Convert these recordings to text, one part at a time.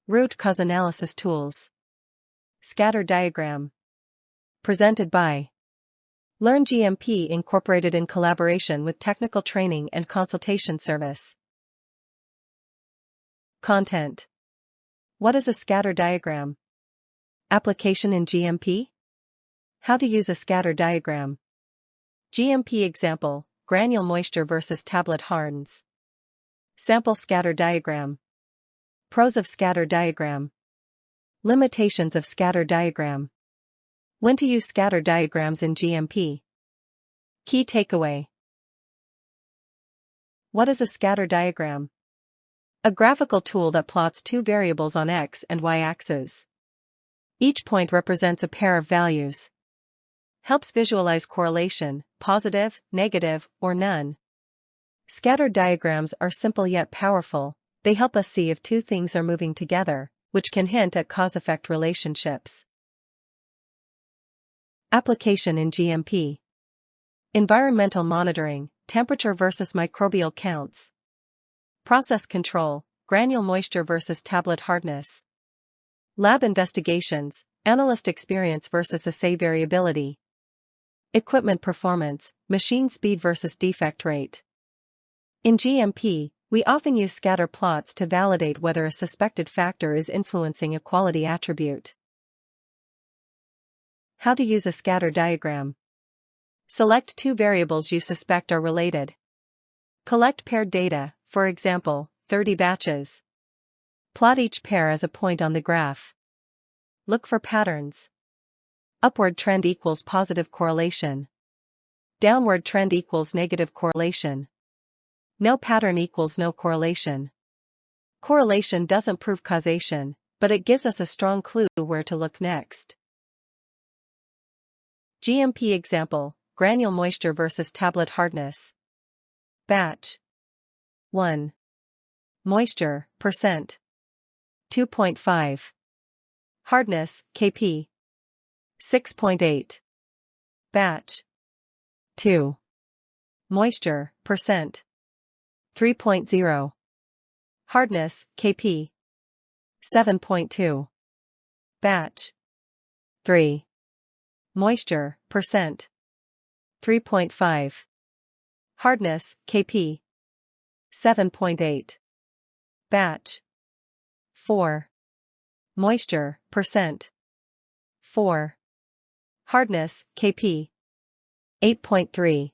Root cause analysis tools. Scatter diagram. Presented by Learn GMP Incorporated in collaboration with Technical Training and Consultation Service. Content. What is a scatter diagram? Application in GMP? How to use a scatter diagram. GMP example, granule moisture versus tablet hardness. Sample scatter diagram. Pros of scatter diagram. Limitations of scatter diagram. When to use scatter diagrams in GMP. Key takeaway. What is a scatter diagram? A graphical tool that plots two variables on X and Y axes. Each point represents a pair of values. Helps visualize correlation, positive, negative, or none. Scatter diagrams are simple yet powerful. They help us see if two things are moving together, which can hint at cause-effect relationships. Application in GMP. Environmental monitoring, temperature versus microbial counts. Process control, granule moisture versus tablet hardness. Lab investigations, analyst experience versus assay variability. Equipment performance, machine speed versus defect rate. In GMP, we often use scatter plots to validate whether a suspected factor is influencing a quality attribute. How to use a scatter diagram. Select two variables you suspect are related. Collect paired data, for example, 30 batches. Plot each pair as a point on the graph. Look for patterns. Upward trend equals positive correlation. Downward trend equals negative correlation. No pattern equals no correlation. Correlation doesn't prove causation, but it gives us a strong clue where to look next. GMP example, granule moisture versus tablet hardness. Batch 1. Moisture, percent. 2.5. Hardness, kp. 6.8. Batch 2. Moisture, percent. 3.0. Hardness, kp. 7.2. Batch 3. Moisture, percent. 3.5. Hardness, kp. 7.8. Batch 4. Moisture, percent. 4. Hardness, kp. 8.3.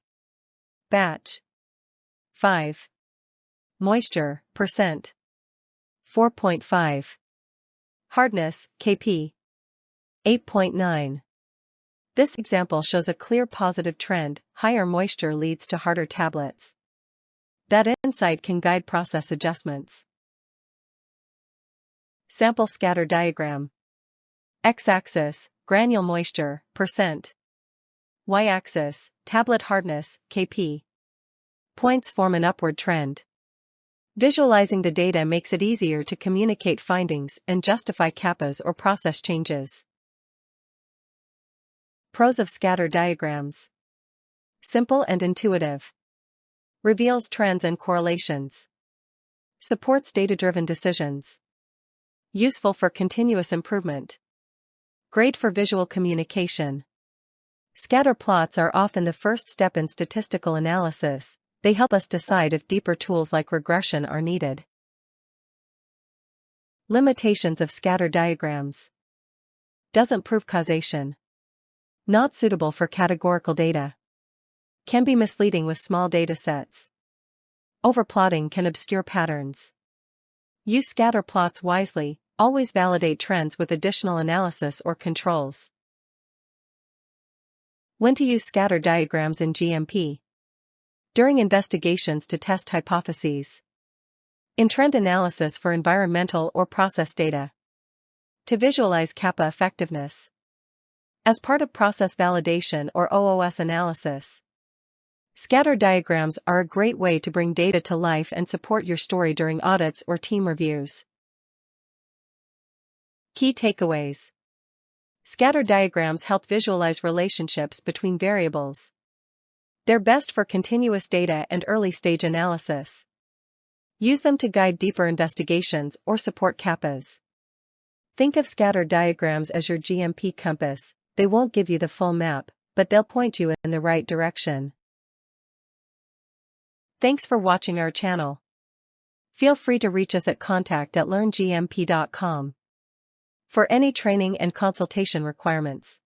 Batch 5. Moisture, percent. 4.5. Hardness, kp. 8.9. This example shows a clear positive trend. Higher moisture leads to harder tablets. That insight can guide process adjustments. Sample scatter diagram. X-axis, granule moisture, percent. Y-axis, tablet hardness, kp. Points form an upward trend. Visualizing the data makes it easier to communicate findings and justify kappas or process changes. Pros of scatter diagrams. Simple and intuitive. Reveals trends and correlations. Supports data-driven decisions. Useful for continuous improvement. Great for visual communication. Scatter plots are often the first step in statistical analysis. They help us decide if deeper tools like regression are needed. Limitations of scatter diagrams. Doesn't prove causation. Not suitable for categorical data. Can be misleading with small data sets. Overplotting can obscure patterns. Use scatter plots wisely. Always validate trends with additional analysis or controls. When to use scatter diagrams in GMP. During investigations to test hypotheses. In trend analysis for environmental or process data. To visualize kappa effectiveness. As part of process validation or OOS analysis. Scatter diagrams are a great way to bring data to life and support your story during audits or team reviews. Key takeaways. Scatter diagrams help visualize relationships between variables. They're best for continuous data and early-stage analysis. Use them to guide deeper investigations or support kappas. Think of scatter diagrams as your GMP compass. They won't give you the full map, but they'll point you in the right direction. Thanks for watching our channel. Feel free to reach us at contact@learngmp.com for any training and consultation requirements.